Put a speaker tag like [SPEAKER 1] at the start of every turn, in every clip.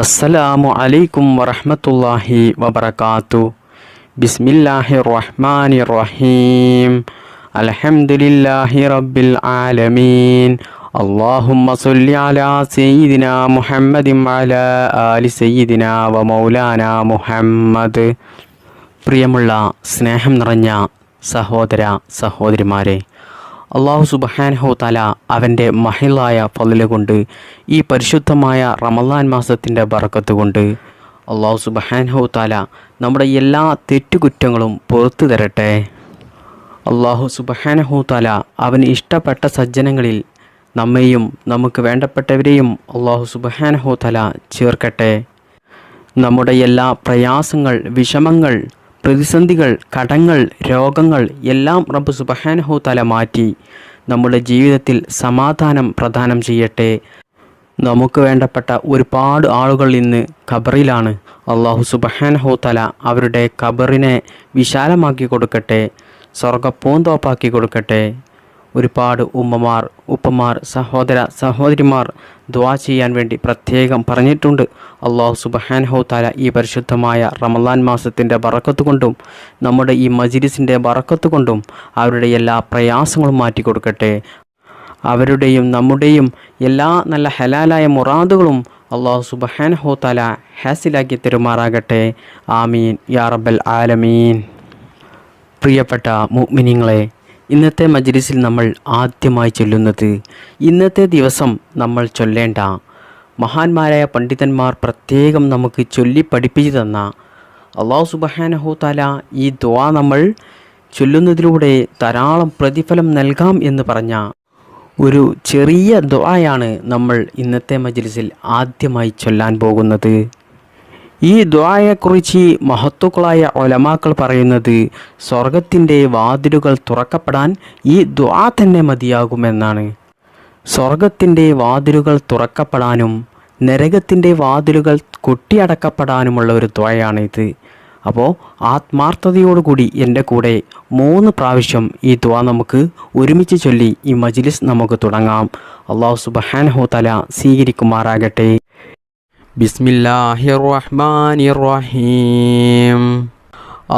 [SPEAKER 1] അസ്സലാമു അലൈക്കും വറഹ്മത്തുള്ളാഹി വബറകാതുഹു. ബിസ്മില്ലാഹിർ റഹ്മാനിർ റഹീം. അൽഹംദുലില്ലാഹി റബ്ബിൽ ആലമീൻ. അല്ലാഹുമ്മ സ്വല്ലി അലാ സയ്യിദിനാ മുഹമ്മദിൻ വഅലാ ആലി സയ്യിദിനാ വ മൗലാനാ മുഹമ്മദ്. പ്രിയമുള്ള സ്നേഹം നിറഞ്ഞ സഹോദര സഹോദരിമാരെ, അള്ളാഹു സുബ്ഹാനഹു തആല അവൻ്റെ മഹിളായ ഫളല് കൊണ്ട് ഈ പരിശുദ്ധമായ റമളാൻ മാസത്തിൻ്റെ ബറക്കത്ത് കൊണ്ട് അള്ളാഹു സുബ്ഹാനഹു തആല നമ്മുടെ എല്ലാ തെറ്റുകുറ്റങ്ങളും പുറത്തു തരട്ടെ. അള്ളാഹു സുബ്ഹാനഹു തആല അവന് ഇഷ്ടപ്പെട്ട സജ്ജനങ്ങളിൽ നമ്മെയും നമുക്ക് വേണ്ടപ്പെട്ടവരെയും അള്ളാഹു സുബ്ഹാനഹു തആല ചേർക്കട്ടെ. നമ്മുടെ എല്ലാ പ്രയാസങ്ങൾ, വിഷമങ്ങൾ, പ്രതിസന്ധികൾ, കടങ്ങൾ, രോഗങ്ങൾ എല്ലാം റബ്ബ് സുബ്ഹാനഹു തആല മാറ്റി നമ്മുടെ ജീവിതത്തിൽ സമാധാനം പ്രദാനം ചെയ്യട്ടെ. നമുക്ക് വേണ്ടപ്പെട്ട ഒരുപാട് ആളുകൾ ഇന്ന് ഖബറിലാണ്. അള്ളാഹു സുബ്ഹാനഹു തആല അവരുടെ ഖബറിനെ വിശാലമാക്കി കൊടുക്കട്ടെ, സ്വർഗ്ഗപ്പൂന്തോപ്പാക്കി കൊടുക്കട്ടെ. ഒരുപാട് ഉമ്മമാർ, ഉപ്പമാർ, സഹോദര സഹോദരിമാർ ദുആ ചെയ്യാൻ വേണ്ടി പ്രത്യേകം പറഞ്ഞിട്ടുണ്ട്. അല്ലാഹു സുബ്ഹാനഹു തആല ഈ പരിശുദ്ധമായ റമളാൻ മാസത്തിൻ്റെ ബറക്കത്ത് കൊണ്ടും നമ്മുടെ ഈ മജ്‌ലിസിൻ്റെ ബറക്കത്ത് കൊണ്ടും അവരുടെ എല്ലാ പ്രയാസങ്ങളും മാറ്റി കൊടുക്കട്ടെ. അവരുടെയും നമ്മുടെയും എല്ലാ നല്ല ഹലാലായ മുറാദുകളും അല്ലാഹു സുബ്ഹാനഹു തആല ഹാസിലാക്കി തരുമാറാകട്ടെ. ആമീൻ യാ റബ്ബൽ ആലമീൻ. പ്രിയപ്പെട്ട മുഅ്മിനീങ്ങളെ, ഇന്നത്തെ മജ്‌ലിസിൽ നമ്മൾ ആദ്യമായി ചൊല്ലുന്നത്, ഇന്നത്തെ ദിവസം നമ്മൾ ചൊല്ലേണ്ട മഹാന്മാരായ പണ്ഡിതന്മാർ പ്രത്യേകം നമുക്ക് ചൊല്ലി പഠിപ്പിച്ചു തന്ന അല്ലാഹു സുബ്ഹാനഹു തആല ഈ ദുആ നമ്മൾ ചൊല്ലുന്നതിലൂടെ ധാരാളം പ്രതിഫലം നൽകാം എന്ന് പറഞ്ഞ ഒരു ചെറിയ ദുആയാണ് നമ്മൾ ഇന്നത്തെ മജ്‌ലിസിൽ ആദ്യമായി ചൊല്ലാൻ പോകുന്നത്. ഈ ദുആയെക്കുറിച്ച് മഹത്തുക്കളായ ഉലമാക്കൾ പറയുന്നത്, സ്വർഗത്തിൻ്റെ വാതിലുകൾ തുറക്കപ്പെടാൻ ഈ ദുആ തന്നെ മതിയാകുമെന്നാണ്. സ്വർഗത്തിൻ്റെ വാതിലുകൾ തുറക്കപ്പെടാനും നരകത്തിൻ്റെ വാതിലുകൾ കൊട്ടിയടക്കപ്പെടാനുമുള്ള ഒരു ദുആയാണിത്. അപ്പോൾ ആത്മാർത്ഥതയോടുകൂടി എൻ്റെ കൂടെ 3 പ്രാവശ്യം ഈ ദുആ നമുക്ക് ഒരുമിച്ച് ചൊല്ലി ഈ മജ്‌ലിസ് നമുക്ക് തുടങ്ങാം. അല്ലാഹു സുബ്ഹാനഹു തആല സ്വീകരിക്കുമാറാകട്ടെ. ബിസ്മില്ലാഹിർ റഹ്മാനിർ റഹീം.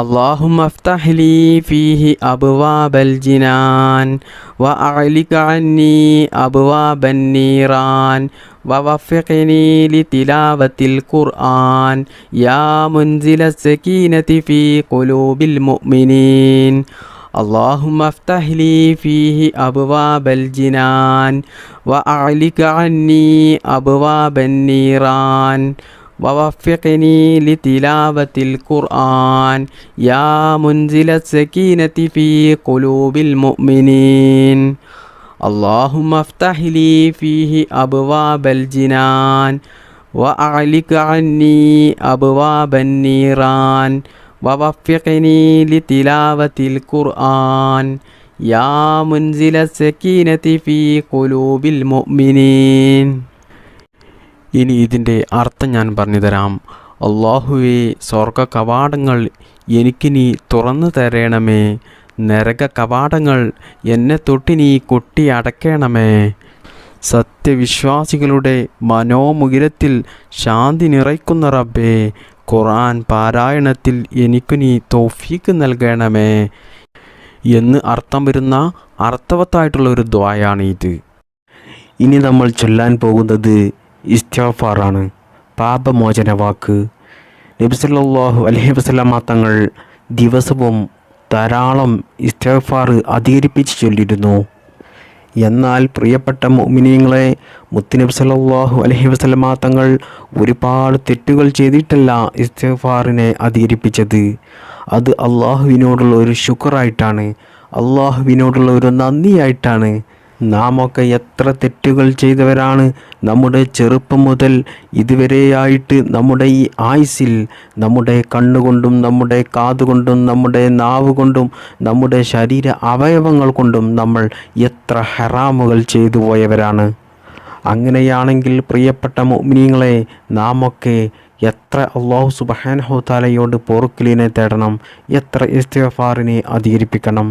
[SPEAKER 1] اللهم افتح لي فيه أبواب الجنان وأغلق عني أبواب النيران ووفقني لتلاوة القرآن يا منزل السكينة في قلوب المؤمنين. اللهم افتح لي فيه أبواب الجنان وأغلق عني أبواب النيران ووفقني لتلاوة القرآن يا منزل السكينة في قلوب المؤمنين. اللهم افتح لي فيه أبواب الجنان وأغلق عني أبواب النيران ووفقني لتلاوة القرآن يا منزل السكينة في قلوب المؤمنين. ഇനി ഇതിൻ്റെ അർത്ഥം ഞാൻ പറഞ്ഞു തരാം. അല്ലാഹുവേ, സ്വർഗ കവാടങ്ങൾ എനിക്ക് നീ തുറന്നു തരണമേ. നരക കവാടങ്ങൾ എന്നെ തൊട്ട് നീ കൊട്ടി അടയ്ക്കണമേ. സത്യവിശ്വാസികളുടെ മനോമുകിരത്തിൽ ശാന്തി നിറയ്ക്കുന്ന റബ്ബേ, ഖുർആൻ പാരായണത്തിൽ എനിക്ക് നീ തൗഫീക്ക് നൽകണമേ എന്ന് അർത്ഥം വരുന്ന അർത്ഥവത്തായിട്ടുള്ള ഒരു ദുആയാണ് ഇത്. ഇനി നമ്മൾ ചൊല്ലാൻ പോകുന്നത് ഇസ്തിഗ്ഫാറാണ്, പാപമോചന വാക്ക്. നബി സല്ലല്ലാഹു അലൈഹി വസല്ലമ തങ്ങൾ ദിവസവും ധാരാളം ഇസ്തിഗ്ഫാർ അധികരിപ്പിച്ച് ചൊല്ലിയിരുന്നു. എന്നാൽ പ്രിയപ്പെട്ട മുഅ്മിനീങ്ങളെ, മുത്തുനബി സല്ലല്ലാഹു അലൈഹി വസല്ലമ തങ്ങൾ ഒരുപാട് തെറ്റുകൾ ചെയ്തിട്ടല്ല ഇസ്തിഗ്ഫാറിനെ അധികരിപ്പിച്ചത്. അത് അള്ളാഹുവിനോടുള്ള ഒരു ശുക്റായിട്ടാണ്, അള്ളാഹുവിനോടുള്ള ഒരു നന്ദിയായിട്ടാണ്. നാമൊക്കെ എത്ര തെറ്റുകൾ ചെയ്തവരാണ്. നമ്മുടെ ചെറുപ്പം മുതൽ ഇതുവരെയായിട്ട് നമ്മുടെ ഈ ആയുസ്സിൽ നമ്മുടെ കണ്ണുകൊണ്ടും നമ്മുടെ കാതുകൊണ്ടും നമ്മുടെ നാവ് കൊണ്ടും നമ്മുടെ ശരീര അവയവങ്ങൾ കൊണ്ടും നമ്മൾ എത്ര ഹറാമുകൾ ചെയ്തു പോയവരാണ്. അങ്ങനെയാണെങ്കിൽ പ്രിയപ്പെട്ട മുഅ്മിനീങ്ങളെ, നാമൊക്കെ എത്ര അല്ലാഹു സുബ്ഹാനഹു തആലയോട് പൊറുക്കലിനെ തേടണം, എത്ര ഇസ്തിഗ്ഫാറിനെ അധികരിപ്പിക്കണം.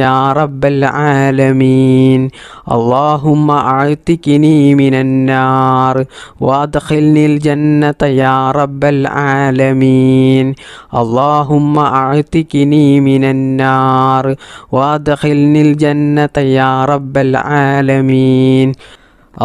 [SPEAKER 1] يا رب العالمين اللهم أعتقني من النار وأدخلني الجنة يا رب العالمين اللهم أعتقني من النار وأدخلني الجنة يا رب العالمين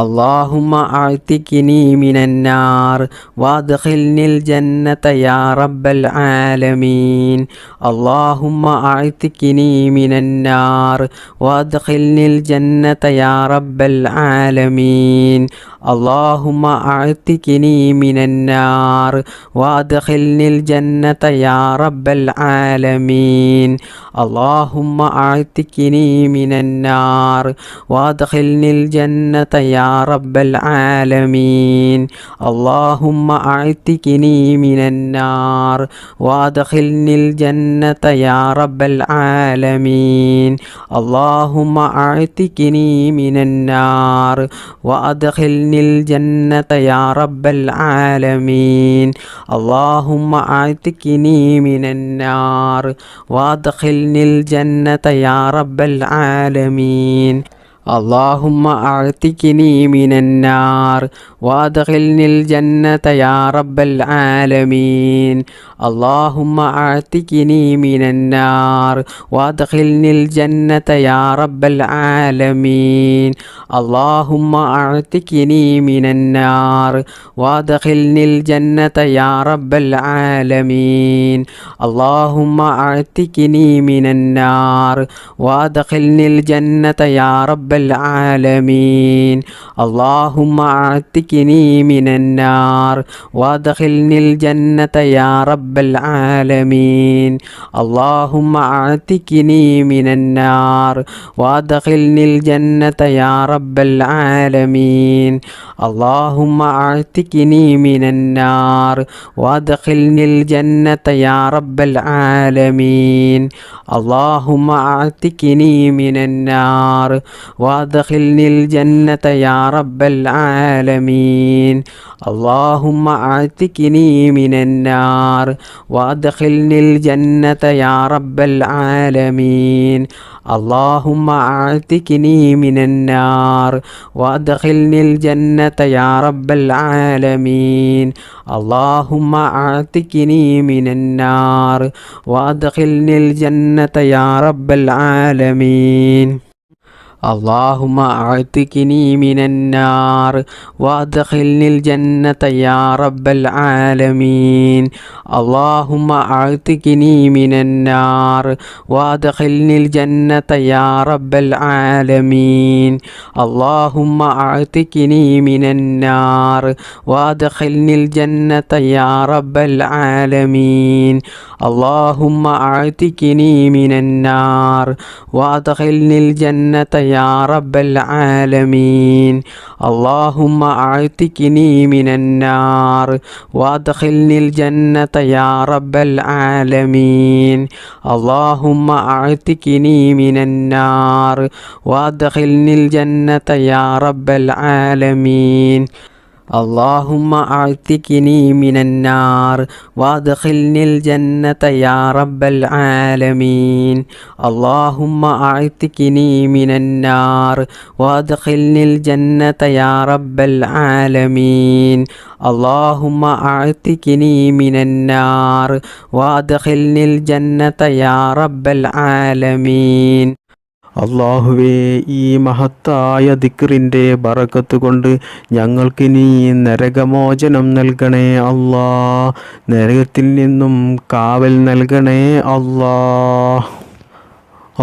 [SPEAKER 1] اللهم أعتقني من النار وأدخلني الجنة يا رب العالمين اللهم أعتقني من النار وأدخلني الجنة يا رب العالمين اللهم أعتقني من النار وأدخلني الجنة يا رب العالمين اللهم أعتقني من النار وأدخلني الجنة يا رب العالمين اللهم أعتقني من النار وأدخلني الجنة يا رب العالمين اللهم أعتقني من النار وأدخلني الجنة يا رب العالمين اللهم أعتقني من النار وأدخلني الجنة يا رب العالمين اللهم أعتقني من النار وأدخلني الجنة يا رب العالمين اللهم أعتقني من النار وأدخلني الجنة يا رب العالمين اللهم أعتقني من النار وأدخلني الجنة يا رب العالمين اللهم أعتقني من النار وأدخلني الجنة يا رب العالمين اللهم أعتقني من النار وأدخلني الجنة يا رب العالمين اللهم أعتقني من النار وأدخلني الجنة يا رب العالمين اللهم أعتقني من النار وأدخلني الجنة يا رب العالمين اللهم أعتقني من النار وأدخلني الجنة يا رب العالمين اللهم أعتقني من النار وأدخلني الجنة يا رب العالمين اللهم أعتقني من النار وأدخلني الجنة يا رب العالمين اللهم أعتقني من النار وأدخلني الجنة يا رب العالمين اللهم أعتقني من النار وأدخلني الجنة يا رب العالمين اللهم أعتقني من النار وأدخلني الجنة يا رب العالمين اللهم أعتقني من النار وأدخلني الجنة يا رب العالمين اللهم أعتقني من النار وأدخلني الجنة يا رب العالمين اللهم أعتقني من النار وأدخلني الجنة يا رب العالمين اللهم أعتقني من النار وأدخلني الجنة يا رب العالمين اللهم أعتقني من النار وأدخلني الجنة يا رب العالمين اللهم أعتقني من النار وأدخلني الجنة يا رب العالمين اللهم أعتقني من النار وأدخلني الجنة يا رب العالمين
[SPEAKER 2] അള്ളാഹുവേ, ഈ മഹത്തായ ദിക്റിൻ്റെ ബറക്കത്ത് കൊണ്ട് ഞങ്ങൾക്കിനി നരകമോചനം നൽകണേ അല്ലാ. നരകത്തിൽ നിന്നും കാവൽ നൽകണേ അല്ലാ.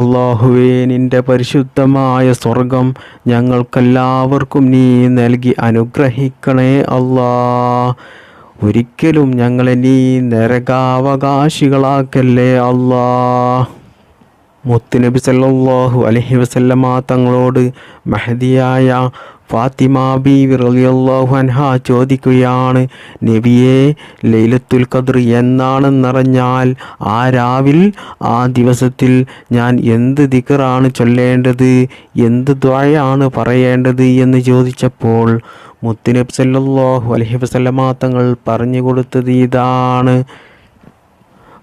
[SPEAKER 2] അള്ളാഹുവേ, നിൻ്റെ പരിശുദ്ധമായ സ്വർഗം ഞങ്ങൾക്കെല്ലാവർക്കും നീ നൽകി അനുഗ്രഹിക്കണേ അല്ലാ. ഒരിക്കലും ഞങ്ങളെ നീ നരകാവകാശികളാക്കല്ലേ അല്ലാ. മുത്തുനബി സല്ലല്ലാഹു അലൈഹി വസല്ലമ തങ്ങളോട് മഹദിയായ ഫാത്തിമ ബീവി റളിയല്ലാഹു അൻഹ ചോദിക്കുകയാണ്, നബിയെ, ലൈലത്തുൽ ഖദ്ർ എന്നാണെന്നറിഞ്ഞാൽ ആ രാവിൽ ആ ദിവസത്തിൽ ഞാൻ എന്ത് ദിക്റാണ് ചൊല്ലേണ്ടത്, എന്ത് ദുആയാണ് പറയേണ്ടത് എന്ന് ചോദിച്ചപ്പോൾ മുത്തുനബി സല്ലല്ലാഹു അലൈഹി വസല്ലമ തങ്ങൾ പറഞ്ഞു കൊടുത്തത് ഇതാണ്: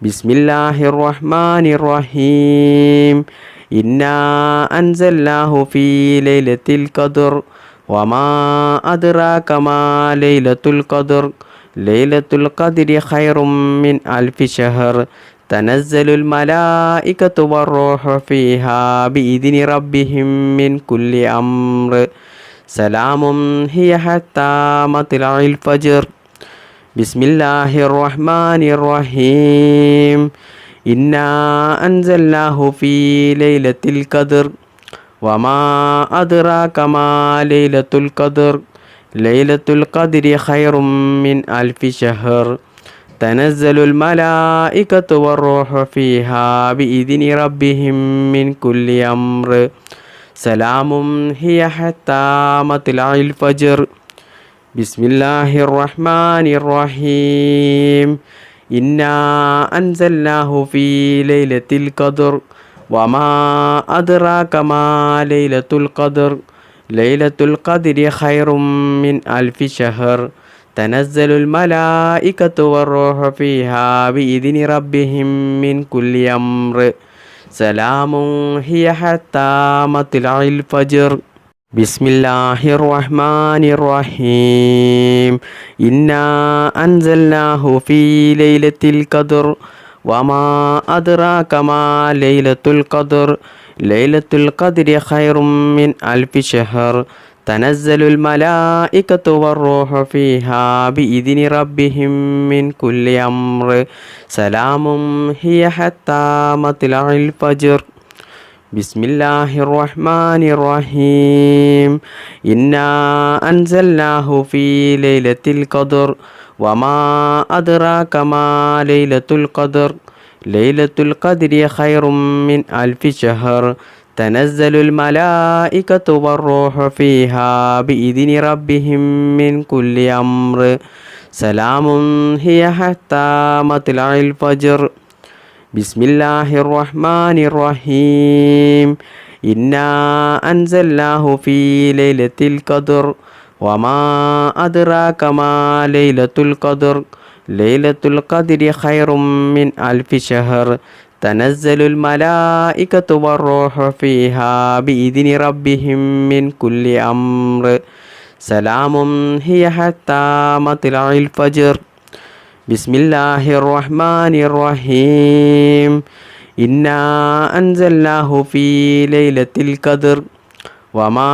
[SPEAKER 2] ബിസ്മില്ലാഹിർ റഹ്മാനിർ റഹീം ഇന്നാ അൻസൽനാഹു ഫീ ലൈലത്തിൽ ഖദ്ർ വമാ അദ്റാക മാ ലൈലത്തുൽ ഖദ്ർ ലൈലത്തുൽ ഖദ്രി ഖൈറും മിൻ അൽഫി ശഹർ തനസ്സലുൽ മലായികത്തു വറൂഹു ഫീഹാ ബിഇദ്നി റബ്ബിഹിം മിൻ കുല്ലി അംർ സലാമുൻ ഹിയ ഹത്താ മത്ലഇൽ ഫജ്ർ ബിസ്മില്ലാഹിർ റഹ്മാനിർ റഹീം ഇന്നാ അൻസൽനാഹു ഫീ ലൈലത്തിൽ ഖദ്ർ വമാ അദ്റാക മാ ലൈലത്തുൽ ഖദ്ർ ലൈലത്തുൽ ഖദ്രി ഖൈറും മിൻ അൽഫി ശഹർ തനസ്സലുൽ മലായികത്തു വറൂഹു ഫീഹാ ബിഇദ്നി റബ്ബിഹിം മിൻ കുല്ലി അംർ സലാമുൻ ഹിയ ഹത്താ മത്ലഇൽ ഫജ്ർ ബിസ്മില്ലാഹിർ റഹ്മാനിർ റഹീം ഇന്നാ അൻസൽനാഹു ഫീ ലൈലത്തിൽ ഖദ്ർ വമാ അദ്റാക മാ ലൈലത്തുൽ ഖദ്ർ ലൈലത്തുൽ ഖദ്രി ഖൈറും മിൻ അൽഫി ശഹർ തനസ്സലുൽ മലായികത്തു വറൂഹു ഫീഹാ ബിഇദ്നി റബ്ബിഹിം മിൻ കുല്ലി അംർ സലാമുൻ ഹിയ ഹത്താ മത്ലഇൽ ഫജ്ർ ബിസ്മില്ലാഹിർ റഹ്മാനിർ റഹീം ഇന്നാ അൻസൽനാഹു ഫീ ലൈലത്തിൽ ഖദ്ർ വമാ അദ്റാക മാ ലൈലത്തുൽ ഖദ്ർ ലൈലത്തുൽ ഖദ്രി ഖൈറും മിൻ അൽഫി ശഹർ തനസ്സലുൽ മലായികത്തു വറൂഹു ഫീഹാ ബിഇദ്നി റബ്ബിഹിം മിൻ കുല്ലി അംർ സലാമുൻ ഹിയ ഹത്താ മത്ലഇൽ ഫജ്ർ ബിസ്മില്ലാഹിർ റഹ്മാനിർ റഹീം ഇന്നാ അൻസൽനാഹു ഫീ ലൈലത്തിൽ ഖദ്ർ വമാ അദ്റാക മാ ലൈലത്തുൽ ഖദ്ർ ലൈലത്തുൽ ഖദ്രി ഖൈറും മിൻ അൽഫി ശഹർ തനസ്സലുൽ മലായികത്തു വറൂഹു ഫീഹാ ബിഇദ്നി റബ്ബിഹിം മിൻ കുല്ലി അംർ സലാമുൻ ഹിയ ഹത്താ മത്ലഇൽ ഫജ്ർ ബിസ്മില്ലാഹിർ റഹ്മാനിർ റഹീം ഇന്നാ അൻസൽനാഹു ഫീ ലൈലത്തിൽ ഖദ്ർ വമാ അദ്റാക മാ ലൈലത്തുൽ ഖദ്ർ ലൈലത്തുൽ ഖദ്രി ഖൈറും മിൻ അൽഫി ശഹർ തനസ്സലുൽ മലായികത്തു വറൂഹു ഫീഹാ ബിഇദ്നി റബ്ബിഹിം മിൻ കുല്ലി അംർ സലാമുൻ ഹിയ ഹത്താ മത്ലഇൽ ഫജ്ർ ബിസ്മില്ലാഹിർ റഹ്മാനിർ റഹീം ഇന്നാ അൻസൽനാഹു ഫീ ലൈലത്തിൽ ഖദ്ർ വമാ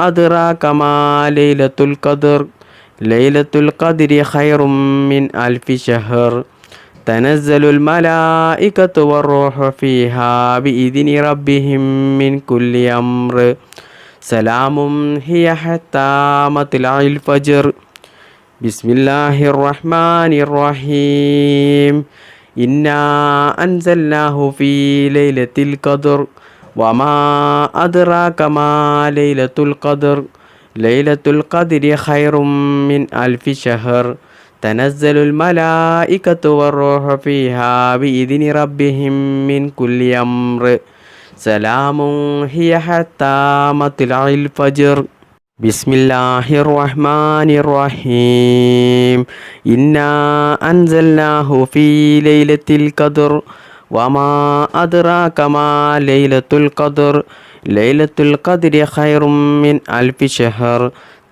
[SPEAKER 2] അദ്റാക മാ ലൈലത്തുൽ ഖദ്ർ ലൈലത്തുൽ ഖദ്രി ഖൈറും മിൻ അൽഫി ശഹർ തനസ്സലുൽ മലായികത്തു വറൂഹു ഫീഹാ ബിഇദ്നി റബ്ബിഹിം മിൻ കുല്ലി അംർ സലാമുൻ ഹിയ ഹത്താ മത്ലഇൽ ഫജ്ർ ബിസ്മില്ലാഹിർ റഹ്മാനിർ റഹീം ഇന്നാ അൻസൽനാഹു ഫീ ലൈലത്തിൽ ഖദ്ർ വമാ അദ്റാക മാ ലൈലത്തുൽ ഖദ്ർ ലൈലത്തുൽ ഖദ്രി ഖൈറും മിൻ അൽഫി ശഹർ തനസ്സലുൽ മലായികത്തു വറൂഹു ഫീഹാ ബിഇദ്നി റബ്ബിഹിം മിൻ കുല്ലി അംർ സലാമുൻ ഹിയ ഹത്താ മത്ലഇൽ ഫജ്ർ ബിസ്മില്ലാഹിർ റഹ്മാനിർ റഹീം ഇന്നാ അൻസൽനാഹു ഫീ ലൈലത്തിൽ ഖദ്ർ വമാ അദ്റാക മാ ലൈലത്തുൽ ഖദ്ർ ലൈലത്തുൽ ഖദ്രി ഖൈറും മിൻ അൽഫി ശഹർ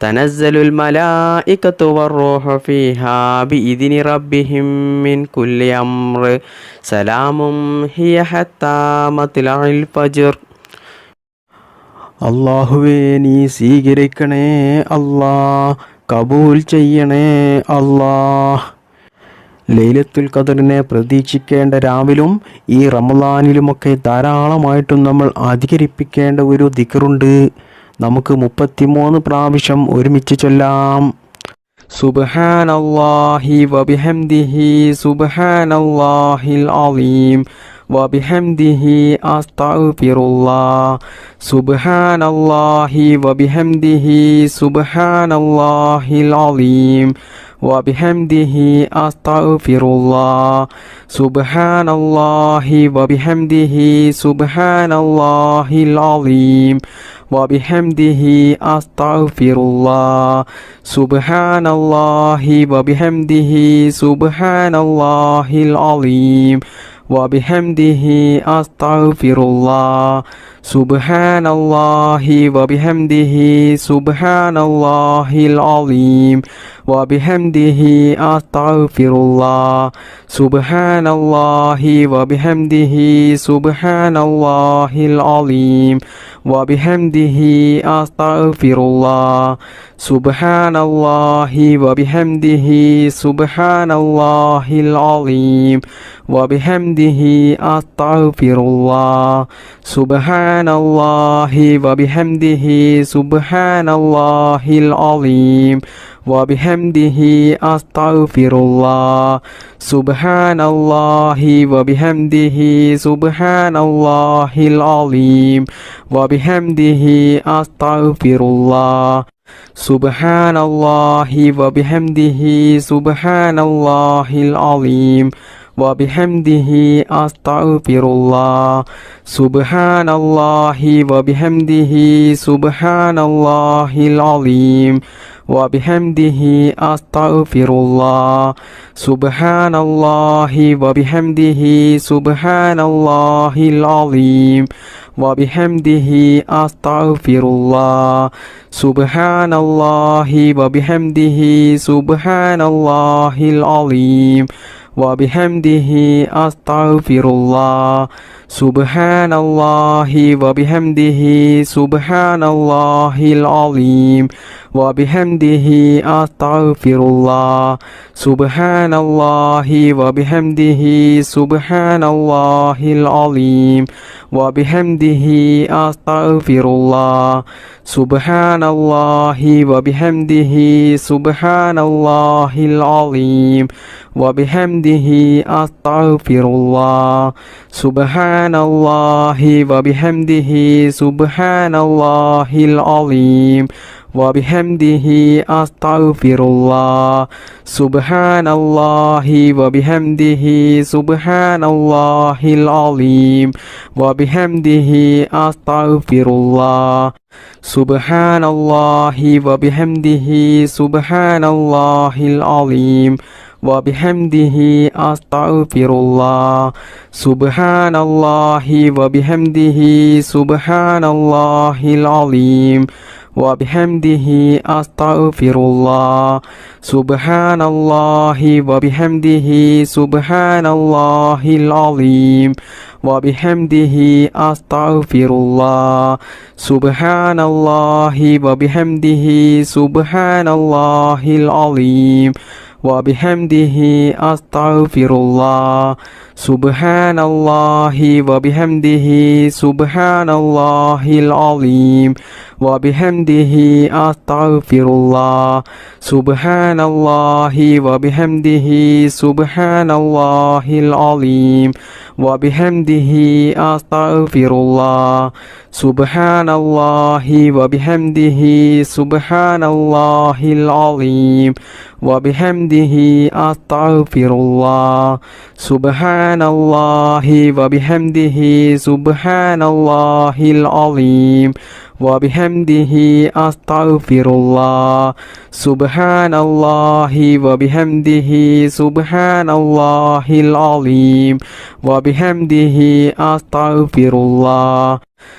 [SPEAKER 2] തനസ്സലുൽ മലായികത്തു വറൂഹു ഫീഹാ ബിഇദ്നി റബ്ബിഹിം മിൻ കുല്ലി അംർ സലാമുൻ ഹിയ ഹത്താ മത്ലഇൽ ഫജ്ർ
[SPEAKER 1] അല്ലാഹുവേ നീ സ്വീകരിക്കണേ അല്ലാ, കബൂൽ ചെയ്യണേ അല്ലാ. ലൈലത്തുൽ ഖദറിനെ പ്രതീക്ഷിക്കേണ്ട രാവിലും ഈ റമളാനിലുമൊക്കെ ധാരാളമായിട്ടും നമ്മൾ അധികരിപ്പിക്കേണ്ട ഒരു ദിക്റുണ്ട്. നമുക്ക് 33 പ്രാവശ്യം ഒരുമിച്ച് ചൊല്ലാം. സുബ്ഹാനല്ലാഹി വബിഹംദിഹി സുബ്ഹാനല്ലാഹിൽ അലീം വബിഹംദിഹി അസ്തഗ്ഫിറുല്ലാഹ് സുബ്ഹാനല്ലാഹി വബിഹംദിഹി സുബ്ഹാനല്ലാഹിൽ അലീം وبحمده أستغفر الله سبحان الله وبحمده سبحان الله العظيم وبحمده أستغفر الله سبحان الله وبحمده سبحان الله العظيم وبحمده أستغفر الله سبحان الله وبحمده سبحان الله العظيم وبحمده أستغفر الله سبحان الله وبحمده سبحان الله العظيم وبحمده أستغفر الله سبحان الله وبحمده سبحان الله العظيم وبحمده أستغفر الله سبحان الله وبحمده سبحان الله العظيم وبحمده أستغفر الله سبحان الله وبحمده سبحان الله العظيم وبحمده أستغفر الله سبحان الله وبحمده سبحان الله العظيم وبحمده أستغفر الله سبحان الله وبحمده سبحان الله العظيم وبحمده أستغفر الله سبحان الله وبحمده سبحان الله العظيم وبحمده أستغفر الله سبحان الله وبحمده سبحان الله العظيم وبحمده أستغفر الله سبحان الله وبحمده سبحان الله العظيم وبحمده أستغفر الله سبحان الله وبحمده سبحان الله العظيم وبحمده أستغفر الله سبحان الله وبحمده سبحان الله العظيم وبحمده أستغفر الله سبحان الله وبحمده سبحان الله العظيم وبحمده أستغفر الله سبحان الله وبحمده سبحان الله العظيم وبحمده أستغفر الله سبحان الله وبحمده سبحان الله العظيم وبحمده أستغفر الله سبحان الله وبحمده سبحان الله العظيم وبحمده أستغفر الله سبحان الله وبحمده سبحان الله العظيم وبحمده أستغفر الله سبحان الله وبحمده سبحان الله العظيم وبحمده أستغفر الله سبحان الله وبحمده سبحان الله العظيم وبحمده أستغفر الله سبحان الله وبحمده سبحان الله العظيم وبحمده أستغفر الله سبحان الله وبحمده سبحان الله العظيم وبحمده أستغفر الله سبحان الله وبحمده سبحان الله العظيم وبحمده أستغفر الله سبحان الله وبحمده سبحان الله العظيم وبحمده أستغفر الله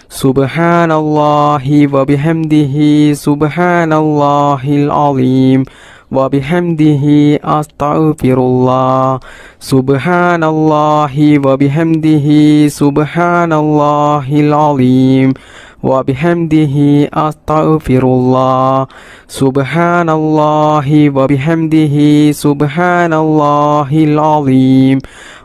[SPEAKER 1] سبحان الله وبحمده سبحان الله العظيم وبحمده أستغفر الله سبحان الله وبحمده سبحان الله العظيم وبحمده أستغفر الله سبحان الله وبحمده سبحان الله العظيم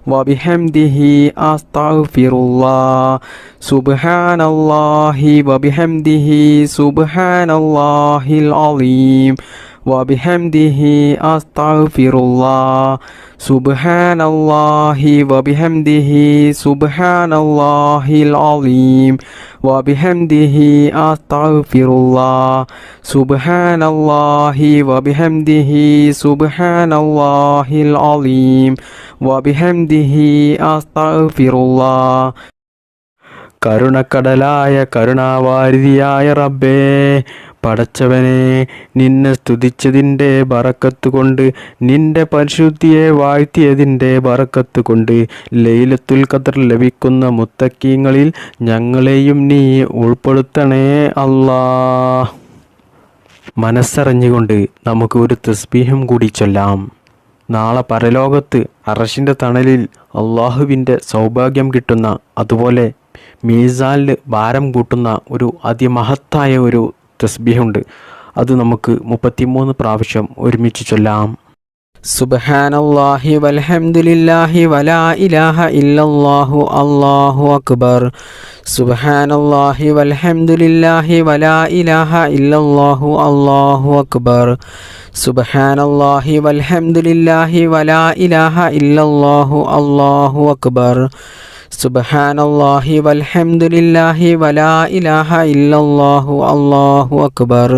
[SPEAKER 1] وبحمده أستغفر الله سبحان الله وبحمده سبحان الله العظيم وبحمده أستغفر الله سبحان الله وبحمده سبحان الله العظيم وبحمده أستغفر الله سبحان الله وبحمده سبحان الله العظيم وبحمده أستغفر الله
[SPEAKER 2] കരുണക്കടലായ കരുണാവാരിധിയായ റബ്ബേ, പടച്ചവനെ, നിന്നെ സ്തുതിച്ചതിൻ്റെ ബറക്കത്ത് കൊണ്ട്, നിന്റെ പരിശുദ്ധിയെ വാഴ്ത്തിയതിൻ്റെ ബറക്കത്ത് കൊണ്ട് ലൈലത്തുൽ ഖദർ ലഭിക്കുന്ന മുത്തക്കീങ്ങളിൽ ഞങ്ങളെയും നീ ഉൾപ്പെടുത്തണേ അല്ലാ. മനസ്സറിഞ്ഞുകൊണ്ട് നമുക്ക് ഒരു തസ്ബീഹും കൂടി ചൊല്ലാം. നാളെ പരലോകത്ത് അർശിൻ്റെ തണലിൽ അള്ളാഹുവിൻ്റെ സൗഭാഗ്യം കിട്ടുന്ന, അതുപോലെ മീസാനിൽ ഭാരം കൂട്ടുന്ന ഒരു അതിമഹത്തായ ഒരു തസ്ബീഹുണ്ട്. അത് നമുക്ക് 33 പ്രാവശ്യം ഒരുമിച്ച് ചൊല്ലാം.
[SPEAKER 1] സുബ്ഹാനല്ലാഹി വൽഹംദുലില്ലാഹി വലാ ഇലാഹ ഇല്ലല്ലാഹു അല്ലാഹു അക്ബർ. സുബ്ഹാനല്ലാഹി വൽഹംദുലില്ലാഹി വലാ ഇലാഹ ഇല്ലല്ലാഹു അല്ലാഹു അക്ബർ. സുബ്ഹാനല്ലാഹി വൽഹംദുലില്ലാഹി വലാ ഇലാഹ ഇല്ലല്ലാഹു അല്ലാഹു അക്ബർ. സുബ്ഹാനല്ലാഹി വൽഹംദുലില്ലാഹി വലാ ഇലാഹ ഇല്ലല്ലാഹു അല്ലാഹു അക്ബർ.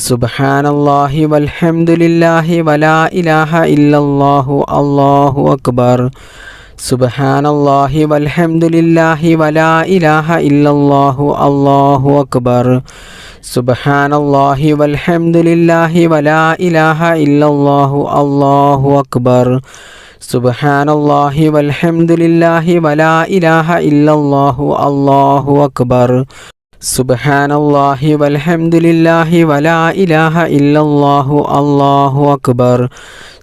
[SPEAKER 1] സുബ്ഹാനല്ലാഹി വൽഹംദുലില്ലാഹി വലാ ഇലാഹ ഇല്ലല്ലാഹു അല്ലാഹു അക്ബർ. സുബ്ഹാനല്ലാഹി വൽഹംദുലില്ലാഹി വലാ ഇലാഹ ഇല്ലല്ലാഹു അല്ലാഹു അക്ബർ. സുബ്ഹാനല്ലാഹി വൽഹംദുലില്ലാഹി വലാ ഇലാഹ ഇല്ലല്ലാഹു അല്ലാഹു അക്ബർ. സുബ്ഹാനല്ലാഹി വൽഹംദുലില്ലാഹി വലാ ഇലാഹ ഇല്ലല്ലാഹു അല്ലാഹു അക്ബർ. സുബ്ഹാനല്ലാഹി വൽഹംദുലില്ലാഹി വലാ ഇലാഹ ഇല്ലല്ലാഹു അല്ലാഹു അക്ബർ. സുബ്ഹാനല്ലാഹി വൽഹംദുലില്ലാഹി വലാ ഇലാഹ ഇല്ലല്ലാഹു അല്ലാഹു അക്ബർ.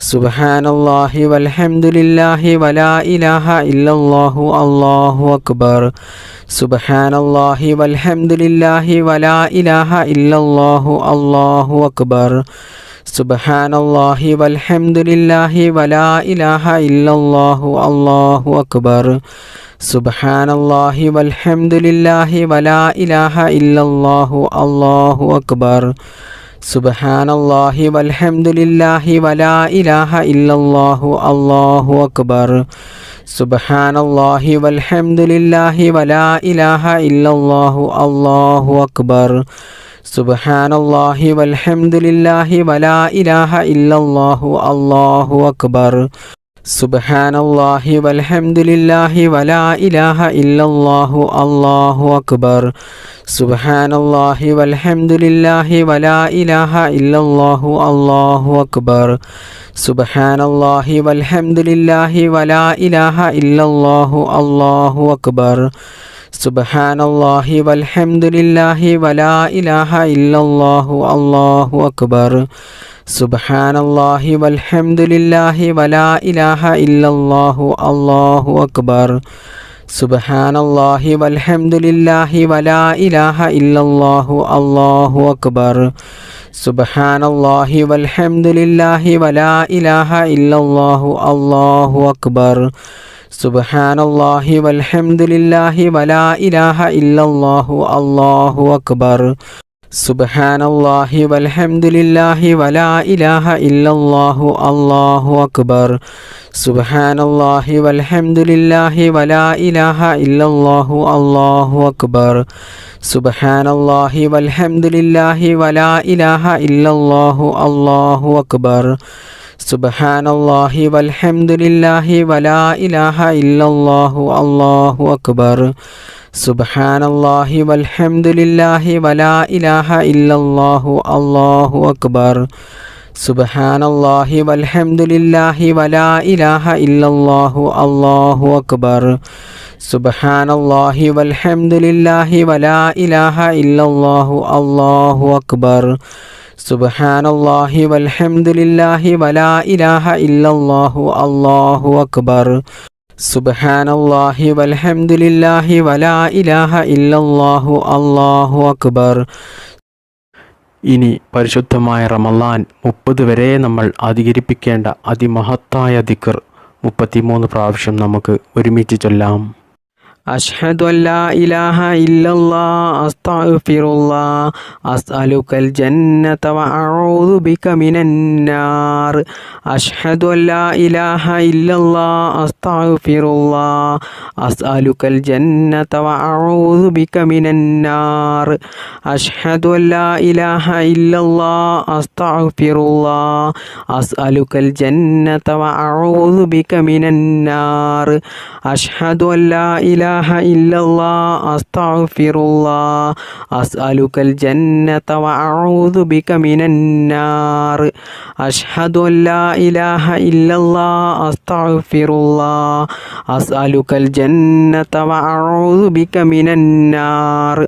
[SPEAKER 1] സുബ്ഹാനല്ലാഹി വൽഹംദുലില്ലാഹി വലാ ഇലാഹ ഇല്ലല്ലാഹു അല്ലാഹു അക്ബർ. സുബ്ഹാനല്ലാഹി വൽഹംദുലില്ലാഹി വലാ ഇലാഹ ഇല്ലല്ലാഹു അല്ലാഹു അക്ബർ. സുബ്ഹാനല്ലാഹി വൽഹംദുലില്ലാഹി വലാ ഇലാഹ ഇല്ലല്ലാഹു അല്ലാഹു അക്ബർ. സുബ്ഹാനല്ലാഹി വൽഹംദുലില്ലാഹി വലാ ഇലാഹ ഇല്ലല്ലാഹു അല്ലാഹു അക്ബർ. സുബ്ഹാനല്ലാഹി വൽഹംദുലില്ലാഹി വലാ ഇലാഹ ഇല്ലല്ലാഹു അല്ലാഹു അക്ബർ. സുബ്ഹാനല്ലാഹി വൽഹംദുലില്ലാഹി വലാ ഇലാഹ ഇല്ലല്ലാഹു അല്ലാഹു അക്ബർ. സുബ്ഹാനല്ലാഹി വൽഹംദുലില്ലാഹി വലാ ഇലാഹ ഇല്ലല്ലാഹു അല്ലാഹു അക്ബർ. സുബ്ഹാനല്ലാഹി വൽഹംദുലില്ലാഹി വലാ ഇലാഹ ഇല്ലല്ലാഹു അല്ലാഹു അക്ബർ. സുബ്ഹാനല്ലാഹി വൽഹംദുലില്ലാഹി വലാ ഇലാഹ ഇല്ലല്ലാഹു അല്ലാഹു അക്ബർ. സുബ്ഹാനല്ലാഹി വൽഹംദുലില്ലാഹി വലാ ഇലാഹ ഇല്ലല്ലാഹു അല്ലാഹു അക്ബർ. സുബ്ഹാനല്ലാഹി വൽഹംദുലില്ലാഹി വലാ ഇലാഹ ഇല്ലല്ലാഹു അല്ലാഹു അക്ബർ. സുബ്ഹാനല്ലാഹി വൽഹംദുലില്ലാഹി വലാ ഇലാഹ ഇല്ലല്ലാഹു അല്ലാഹു അക്ബർ. സുബ്ഹാനല്ലാഹി വൽഹംദുലില്ലാഹി വലാ ഇലാഹ ഇല്ലല്ലാഹു അല്ലാഹു അക്ബർ. സുബ്ഹാനല്ലാഹി വൽഹംദുലില്ലാഹി വലാ ഇലാഹ ഇല്ലല്ലാഹു അല്ലാഹു അക്ബർ. സുബ്ഹാനല്ലാഹി വൽഹംദുലില്ലാഹി വലാ ഇലാഹ ഇല്ലല്ലാഹു അല്ലാഹു അക്ബർ. സുബ്ഹാനല്ലാഹി വൽഹംദുലില്ലാഹി വലാ ഇലാഹ ഇല്ലല്ലാഹു അല്ലാഹു അക്ബർ. സുബ്ഹാനല്ലാഹി വൽഹംദുലില്ലാഹി വലാ ഇലാഹ ഇല്ലല്ലാഹു അല്ലാഹു അക്ബർ. സുബ്ഹാനല്ലാഹി വൽഹംദുലില്ലാഹി വലാ ഇലാഹ ഇല്ലല്ലാഹു അല്ലാഹു അക്ബർ. സുബ്ഹാനല്ലാഹി വൽഹംദുലില്ലാഹി വലാ ഇലാഹ ഇല്ലല്ലാഹു അല്ലാഹു അക്ബർ. സുബ്ഹാനല്ലാഹി വൽഹംദുലില്ലാഹി വലാ ഇലാഹ ഇല്ലല്ലാഹു അല്ലാഹു അക്ബർ. സുബ്ഹാനല്ലാഹി വൽഹംദുലില്ലാഹി വലാ ഇലാഹ ഇല്ലല്ലാഹു അല്ലാഹു അക്ബർ. സുബ്ഹാനല്ലാഹി വൽഹംദുലില്ലാഹി വലാ ഇലാഹ ഇല്ലല്ലാഹു അല്ലാഹു അക്ബർ. സുബ്ഹാനല്ലാഹി വൽഹംദുലില്ലാഹി വലാ ഇലാഹ ഇല്ലല്ലാഹു അല്ലാഹു അക്ബർ.
[SPEAKER 2] ഇനി പരിശുദ്ധമായ റമളാൻ 30 വരെ നമ്മൾ അധികരിപ്പിക്കേണ്ട അതിമഹത്തായ ദിക്ർ 33 പ്രാവശ്യം നമുക്ക് ഒരുമിച്ച് ചൊല്ലാം.
[SPEAKER 1] أشهد أن لا إله إلا الله أستغفر الله أسألك الجنة وأعوذ بك من النار أشهد أن لا إله إلا الله أستغفر الله أسألك الجنة وأعوذ بك من النار أشهد أن لا إله إلا الله أستغفر الله أسألك الجنة وأعوذ بك من النار أشهد أن لا إله إلا الله أستغفر الله أسألك الجنة وأعوذ بك من النار أشهد أن لا إله إلا الله أستغفر الله أسألك الجنة وأعوذ بك من النار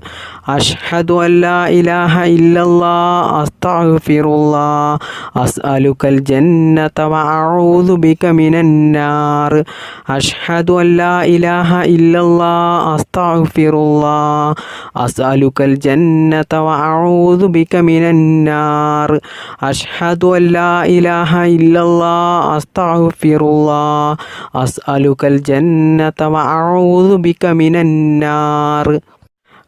[SPEAKER 1] أشهد أن لا إله إلا الله أستغفر الله أسألك الجنة وأعوذ بك من النار أشهد أن لا إله إلا الله أستغفر الله أسألك الجنة وأعوذ بك من النار أشهد أن لا إله إلا الله أستغفر الله أسألك الجنة وأعوذ بك من النار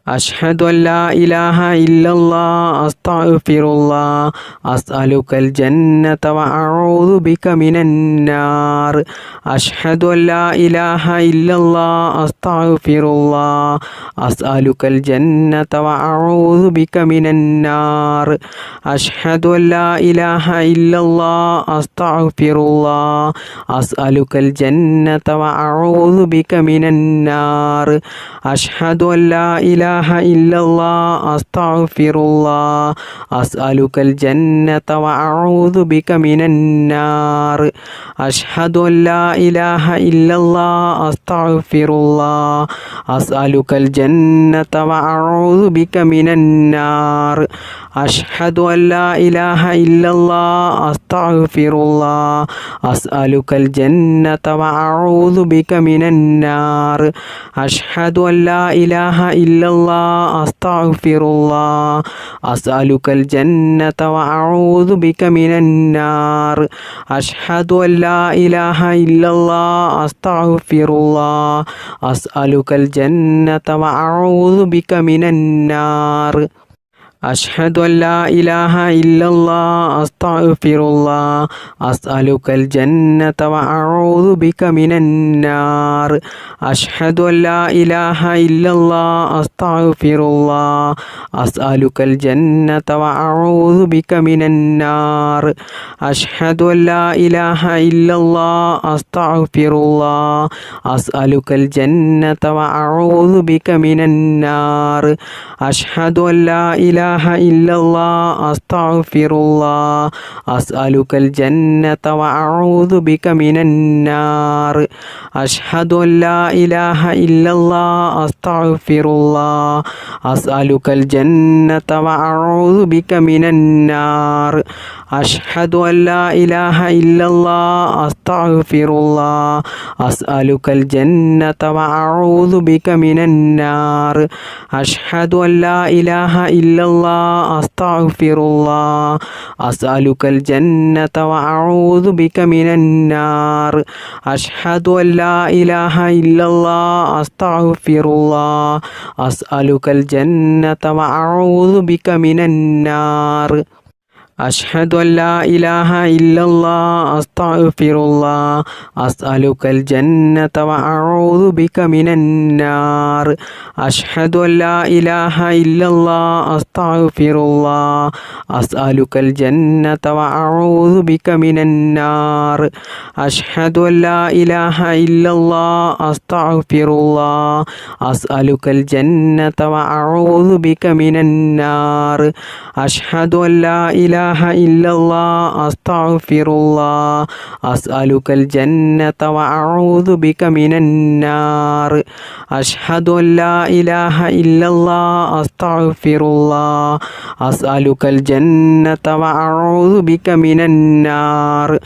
[SPEAKER 1] أشهد أن لا إله إلا الله أستغفر الله أسألك الجنة وأعوذ بك من النار أشهد أن لا إله إلا الله أستغفر الله أسألك الجنة وأعوذ بك من النار أشهد أن لا إله إلا الله أستغفر الله أسألك الجنة وأعوذ بك من النار أشهد أن لا إله إلا الله أستغفر الله أسألك الجنة وأعوذ بك من النار أشهد أن لا إله إلا الله أستغفر الله أسألك الجنة وأعوذ بك من النار أشهد أن لا إله إلا الله أستغفر الله أسألك الجنة وأعوذ بك من النار أشهد أن لا إله إلا الله أستغفر الله أسألك الجنة وأعوذ بك من النار أشهد أن لا إله إلا الله أستغفر الله أسألك الجنة وأعوذ بك من النار أشهد أن لا إله إلا الله أستغفر الله أسألك الجنة وأعوذ بك من النار أشهد أن لا إله إلا الله أستغفر الله أسألك الجنة وأعوذ بك من النار أشهد أن لا إله إلا الله أستغفر الله أسألك الجنة وأعوذ بك من النار أشهد أن لا إله إلا الله أستغفر الله أسألك الجنة وأعوذ بك من النار أشهد أن لا إله إلا الله أستغفر الله أسألك الجنة وأعوذ بك من النار أشهد أن لا إله إلا الله أستغفر الله أسألك الجنة وأعوذ بك من النار أشهد أن لا إله إلا الله أستغفر الله أسألك الجنة وأعوذ بك من النار أشهد أن لا إله إلا الله أستغفر الله أسألك الجنة وأعوذ بك من النار أشهد أن لا إله إلا الله أستغفر الله أسألك الجنة وأعوذ بك من النار أشهد أن لا إله إلا الله أستغفر الله أسألك الجنة وأعوذ بك من النار أشهد أن لا إله إلا الله أستغفر الله أسألك الجنة وأعوذ بك من النار أشهد أن لا إله إلا الله أستغفر الله أسألك الجنة وأعوذ بك من النار أشهد أن لا إله إلا الله أستغفر الله أسألك الجنة وأعوذ بك من النار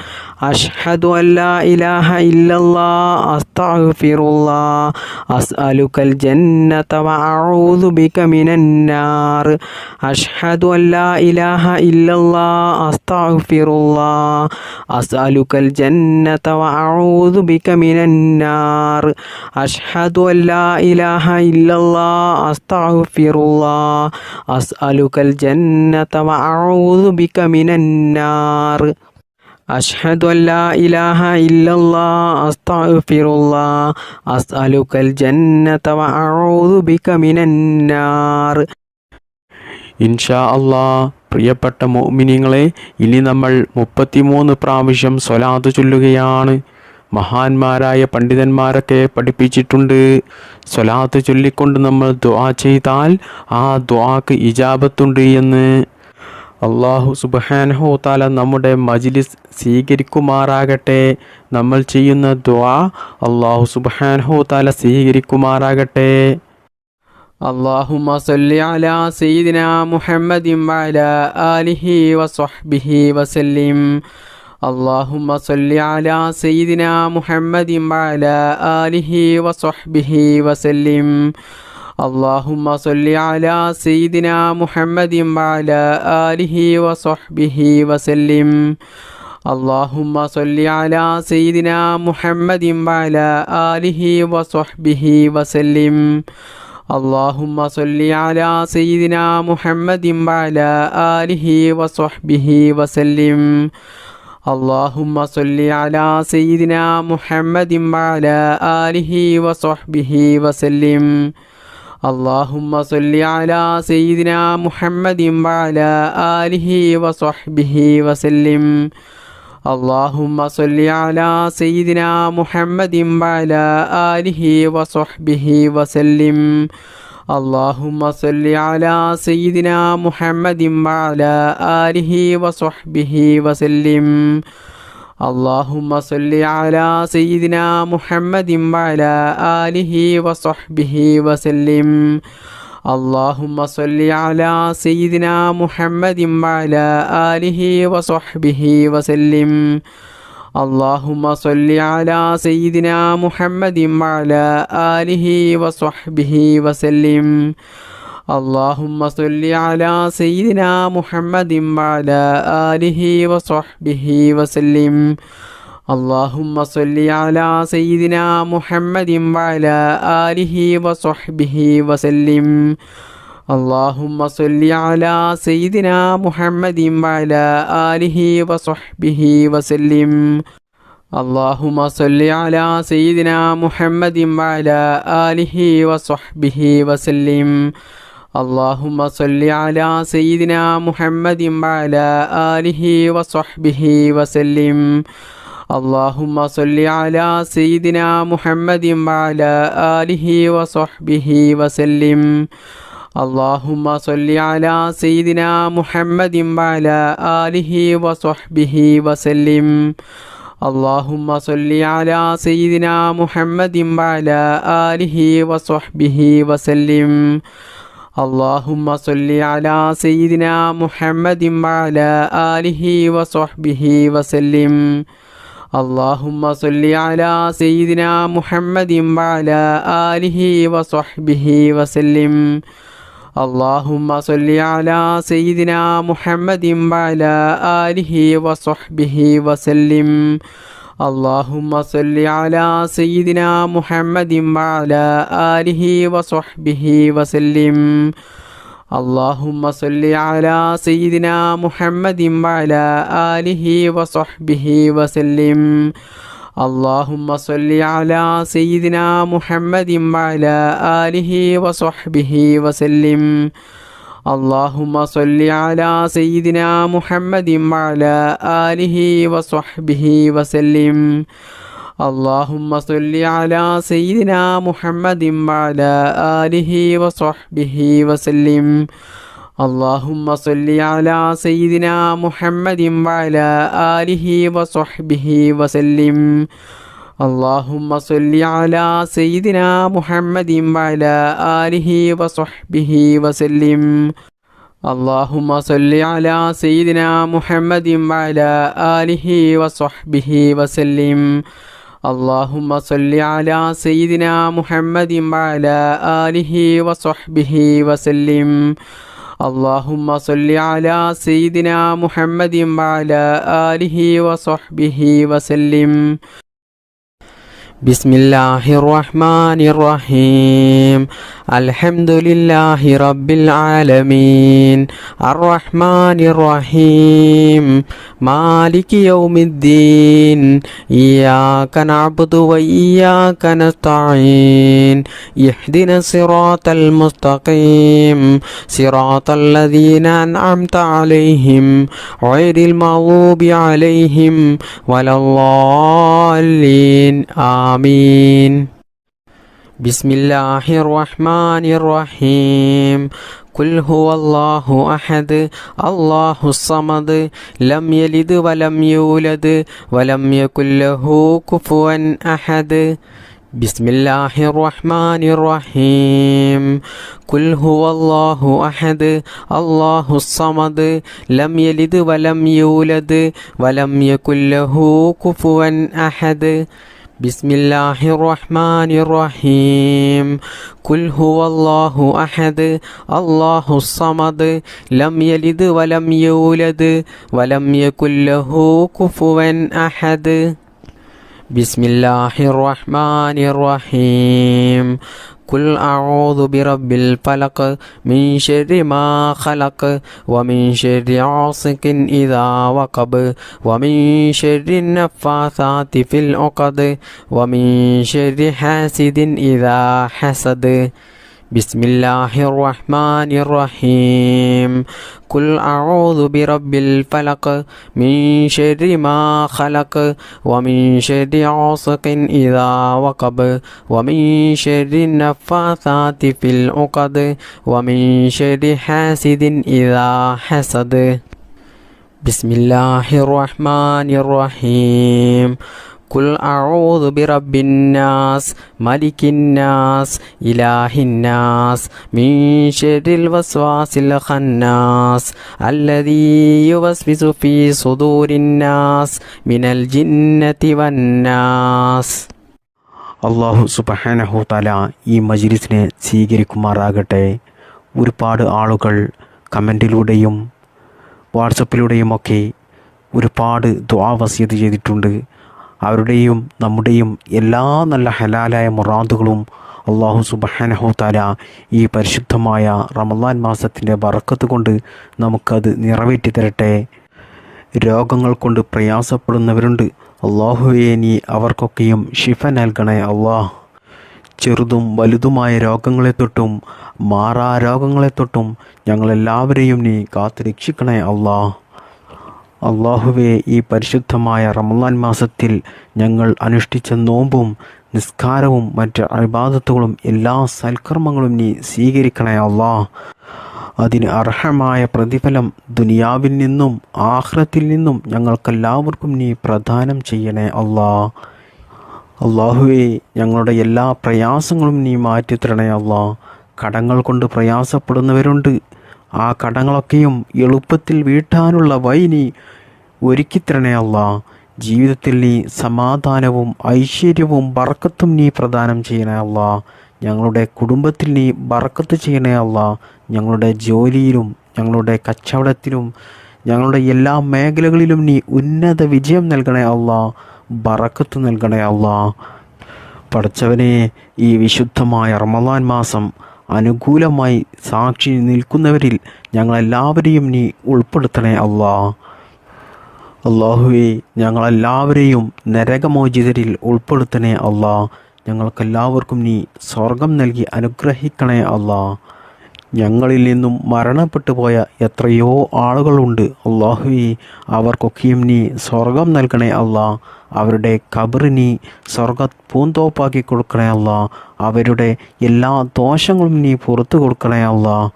[SPEAKER 1] أشهد أن لا إله إلا الله أستغفر الله أسألك الجنة وأعوذ بك من النار أشهد أن لا إله إلا الله أستغفر الله أسألك الجنة وأعوذ بك من النار أشهد أن لا إله إلا الله أستغفر الله أسألك الجنة وأعوذ بك من النار أشهد أن لا إله إلا الله أستغفر الله أسألك الجنة وأعوذ بك من النار
[SPEAKER 2] ഇൻഷാ അല്ലാ. പ്രിയപ്പെട്ട മുഅ്മിനീങ്ങളെ, ഇനി നമ്മൾ 33 പ്രാവശ്യം സ്വലാത്ത് ചൊല്ലുകയാണ്. മഹാന്മാരായ പണ്ഡിതന്മാരൊക്കെ പഠിപ്പിച്ചിട്ടുണ്ട്, സ്വലാത്ത് ചൊല്ലിക്കൊണ്ട് നമ്മൾ ദുആ ചെയ്താൽ ആ ദുആക്ക് ഇജാബത്തുണ്ട് എന്ന്. അല്ലാഹു സുബ്ഹാനഹു വ തആല നമ്മുടെ മജ്ലിസ് സ്വീകരിക്കുമാറാകട്ടെ. നമ്മൾ ചെയ്യുന്ന ദുആ അല്ലാഹു സുബ്ഹാനഹു വ തആല സ്വീകരിക്കുമാറാകട്ടെ.
[SPEAKER 1] اللهم صل على سيدنا محمد وعلى آله وصحبه وسلم. اللهم صل على سيدنا محمد وعلى آله وصحبه وسلم. اللهم صل على سيدنا محمد وعلى آله وصحبه وسلم. اللهم صل على سيدنا محمد وعلى آله وصحبه وسلم. اللهم صل على سيدنا محمد وعلى آله وصحبه وسلم. اللهم صل على سيدنا محمد وعلى آله وصحبه وسلم. اللهم صل على سيدنا محمد وعلى آله وصحبه وسلم. اللهم صل على سيدنا محمد وعلى آله وصحبه وسلم. اللهم صل على سيدنا محمد وعلى آله وصحبه وسلم. اللهم صل على سيدنا محمد وعلى آله وصحبه وسلم. اللهم صل على سيدنا محمد وعلى آله وصحبه وسلم. اللهم صل على سيدنا محمد وعلى آله وصحبه وسلم. اللهم صل على سيدنا محمد وعلى آله وصحبه وسلم. اللهم صل على سيدنا محمد وعلى آله وصحبه وسلم. اللهم صل على سيدنا محمد وعلى آله وصحبه وسلم. اللهم صل على سيدنا محمد وعلى آله وصحبه وسلم. اللهم صل على سيدنا محمد وعلى آله وصحبه وسلم. اللهم صل على سيدنا محمد وعلى آله وصحبه وسلم. اللهم صل على سيدنا محمد وعلى آله وصحبه وسلم. اللهم صل على سيدنا محمد وعلى آله وصحبه وسلم. اللهم صل على سيدنا محمد وعلى آله وصحبه وسلم. اللهم صل على سيدنا محمد وعلى آله وصحبه وسلم. اللهم صل على سيدنا محمد وعلى آله وصحبه وسلم. اللهم صل على سيدنا محمد وعلى آله وصحبه وسلم. اللهم صل على سيدنا محمد وعلى آله وصحبه وسلم. اللهم صل على سيدنا محمد وعلى آله وصحبه وسلم. اللهم صل على سيدنا محمد وعلى آله وصحبه وسلم. اللهم صل على سيدنا محمد وعلى آله وصحبه وسلم. اللهم صل على سيدنا محمد وعلى آله وصحبه وسلم. اللهم صل على سيدنا محمد وعلى آله وصحبه وسلم. اللهم صل على سيدنا محمد وعلى آله وصحبه وسلم. اللهم صل على سيدنا محمد وعلى آله وصحبه وسلم. اللهم صل على سيدنا محمد وعلى آله وصحبه وسلم. بسم الله الرحمن الرحيم. الحمد لله رب العالمين الرحمن الرحيم مالك يوم الدين إياك نعبد وإياك نستعين اهدنا الصراط المستقيم صراط الذين أنعمت عليهم غير المغضوب عليهم ولا الضالين آمين. بسم الله الرحمن الرحيم. قل هو الله أحد الله الصمد لم يلد ولم يولد ولم يكن له كفوا أحد. بسم الله الرحمن الرحيم. قل هو الله أحد الله الصمد لم يلد ولم يولد ولم يكن له كفوا أحد. بسم الله الرحمن الرحيم. قل هو الله أحد الله الصمد لم يلد ولم يولد ولم يكن له كفوا أحد. بسم الله الرحمن الرحيم. قل أعوذ برب الفلق من شر ما خلق ومن شر غاسق إذا وقب ومن شر النفاثات في العقد ومن شر حاسد إذا حسد. بسم الله الرحمن الرحيم. قل أعوذ برب الفلق من شر ما خلق ومن شر غاسق إذا وقب ومن شر النفاثات في العقد ومن شر حاسد إذا حسد. بسم الله الرحمن الرحيم. قل أعوذ برب الناس ملك الناس إله الناس من شر الوسواس الخناس الذي يوسوس في صدور الناس من الجنة والناس.
[SPEAKER 2] അള്ളാഹു സുബ്ഹാനഹു തആല ഈ മജ്ലിസിനെ സ്വീകരിക്കുമാറാകട്ടെ. ഒരുപാട് ആളുകൾ കമൻറ്റിലൂടെയും വാട്സപ്പിലൂടെയുമൊക്കെ ഒരുപാട് ദുആ വസിയത്ത് ചെയ്തിട്ടുണ്ട്. അവരുടെയും നമ്മുടെയും എല്ലാ നല്ല ഹലാലായ മുറാദുകളും അള്ളാഹു സുബ്ഹാനഹു തആല ഈ പരിശുദ്ധമായ റമളാൻ മാസത്തിൻ്റെ ബറക്കത്ത് കൊണ്ട് നമുക്കത് നിറവേറ്റി തരട്ടെ. രോഗങ്ങൾ കൊണ്ട് പ്രയാസപ്പെടുന്നവരുണ്ട്. അള്ളാഹുവേ, നീ അവർക്കൊക്കെയും ശിഫ നൽകണേ അള്ളാഹ്. ചെറുതും വലുതുമായ രോഗങ്ങളെ തൊട്ടും മാറാ രോഗങ്ങളെ തൊട്ടും ഞങ്ങളെല്ലാവരെയും നീ കാത്തു രക്ഷിക്കണേ അള്ളാഹ്. അള്ളാഹുവേ, ഈ പരിശുദ്ധമായ റമളാൻ മാസത്തിൽ ഞങ്ങൾ അനുഷ്ഠിച്ച നോമ്പും നിസ്കാരവും മറ്റ് ഇബാദത്തുകളും എല്ലാ സൽക്കർമ്മങ്ങളും നീ സ്വീകരിക്കണേ അള്ളാഹ്. അതിന് അർഹമായ പ്രതിഫലം ദുനിയാവിൽ നിന്നും ആഖിറത്തിൽ നിന്നും ഞങ്ങൾക്കെല്ലാവർക്കും നീ പ്രദാനം ചെയ്യണേ അള്ളാഹ്. അള്ളാഹുവേ, ഞങ്ങളുടെ എല്ലാ പ്രയാസങ്ങളും നീ മാറ്റിത്തരണേ അള്ളാഹ്. കടങ്ങൾ കൊണ്ട് പ്രയാസപ്പെടുന്നവരുണ്ട്. ആ കടങ്ങളൊക്കെയും എളുപ്പത്തിൽ വീട്ടാനുള്ള വഴി നീ ഒരുക്കിത്തരണേ അള്ളാഹ്. ജീവിതത്തിൽ നീ സമാധാനവും ഐശ്വര്യവും ബർക്കത്തും നീ പ്രദാനം ചെയ്യണേ അള്ളാഹ്. ഞങ്ങളുടെ കുടുംബത്തിൽ നീ ബർക്കത്ത് ചെയ്യണേ അള്ളാഹ്. ഞങ്ങളുടെ ജോലിയിലും ഞങ്ങളുടെ കച്ചവടത്തിലും ഞങ്ങളുടെ എല്ലാ മേഖലകളിലും നീ ഉന്നത വിജയം നൽകണേ അള്ളാഹ്. ബർക്കത്ത് നൽകണേ അള്ളാഹ്. പടച്ചവനെ, ഈ വിശുദ്ധമായ റമളാൻ മാസം അനുകൂലമായി സാക്ഷി നിൽക്കുന്നവരിൽ ഞങ്ങളെല്ലാവരെയും നീ ഉൾപ്പെടുത്തണേ അള്ളാഹ്. അള്ളാഹുവേ, ഞങ്ങളെല്ലാവരെയും നരകമോചിതരിൽ ഉൾപ്പെടുത്തണേ അള്ളാഹ്. ഞങ്ങൾക്കെല്ലാവർക്കും നീ സ്വർഗം നൽകി അനുഗ്രഹിക്കണേ അള്ളാഹ്. ഞങ്ങളിൽ നിന്നും മരണപ്പെട്ടു പോയ എത്രയോ ആളുകളുണ്ട്. അള്ളാഹുവേ, അവർക്കൊക്കെയും നീ സ്വർഗം നൽകണേ അള്ളാഹ്. അവരുടെ ഖബർ നീ സ്വർഗ പൂന്തോപ്പാക്കി കൊടുക്കണേ അള്ളാഹ്. അവരുടെ എല്ലാ ദോഷങ്ങളും നീ പുറത്തു കൊടുക്കണേ അള്ളാഹ്.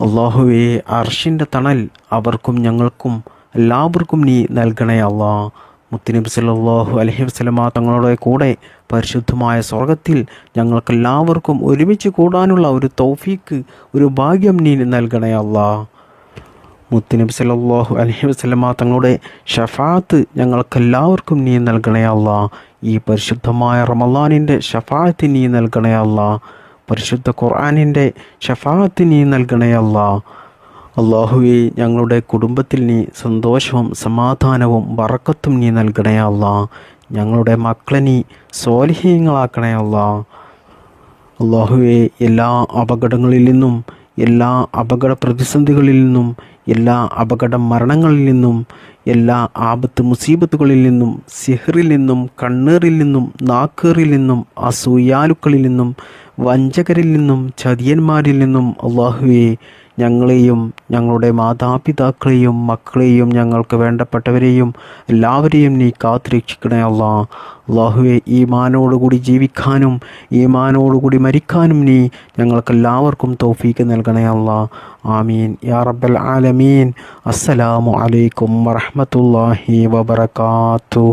[SPEAKER 2] അള്ളാഹുവേ, അർശിൻ്റെ തണൽ അവർക്കും ഞങ്ങൾക്കും എല്ലാവർക്കും നീ നൽകണേ അള്ളാഹ്. മുത്തുനബി സല്ലല്ലാഹു അലൈഹി വസല്ലമ തങ്ങളുടെ കൂടെ പരിശുദ്ധമായ സ്വർഗത്തിൽ ഞങ്ങൾക്കെല്ലാവർക്കും ഒരുമിച്ച് കൂടാനുള്ള ഒരു തൗഫീക്ക്, ഒരു ഭാഗ്യം നീ നൽകണേ അള്ളാഹ്. മുത്തുനബി സല്ലല്ലാഹു അലൈഹി വസല്ലമ തങ്ങളുടെ ഷഫാഅത്ത് ഞങ്ങൾക്കെല്ലാവർക്കും നീ നൽകണേ അല്ലാ. ഈ പരിശുദ്ധമായ റമളാനിൻ്റെ ഷഫാഅത്ത് നീ നൽകണേ അല്ലാ. പരിശുദ്ധ ഖുർആനിൻ്റെ ഷഫാഅത്ത് നീ നൽകണേ അല്ലാ. അല്ലാഹുവേ, ഞങ്ങളുടെ കുടുംബത്തിൽ നീ സന്തോഷവും സമാധാനവും ബറക്കത്തും നീ നൽകണേ അല്ലാ. ഞങ്ങളുടെ മക്കളെ നീ സ്വാലിഹീങ്ങളാക്കണേ അല്ലാ. അല്ലാഹുവേ, എല്ലാ അപകടങ്ങളിൽ നിന്നും, എല്ലാ അപകട പ്രതിസന്ധികളിൽ നിന്നും, എല്ലാ അപകട മരണങ്ങളിൽ നിന്നും, എല്ലാ ആപത്ത് മുസീബത്തുകളിൽ നിന്നും, സിഹറിൽ നിന്നും, കണ്ണേറിൽ നിന്നും, നാക്കേറിൽ നിന്നും, അസൂയാലുക്കളിൽ നിന്നും, വഞ്ചകരിൽ നിന്നും, ചതിയന്മാരിൽ നിന്നും അല്ലാഹുവേ, ഞങ്ങളെയും ഞങ്ങളുടെ മാതാപിതാക്കളെയും മക്കളെയും ഞങ്ങൾക്ക് വേണ്ടപ്പെട്ടവരെയും എല്ലാവരെയും നീ കാത്തുരക്ഷിക്കണേ അല്ലാ. അല്ലാഹുവേ, ഈമാനോടുകൂടി ജീവിക്കാനും ഈമാനോടുകൂടി മരിക്കാനും നീ ഞങ്ങൾക്കെല്ലാവർക്കും തൗഫീക്ക് നൽകണേ അല്ലാ. ആമീൻ യാ റബ്ബൽ ആലമീൻ. അസ്സലാമു അലൈക്കും വറഹ്മത്തുള്ളാഹി വബറകാതുഹു.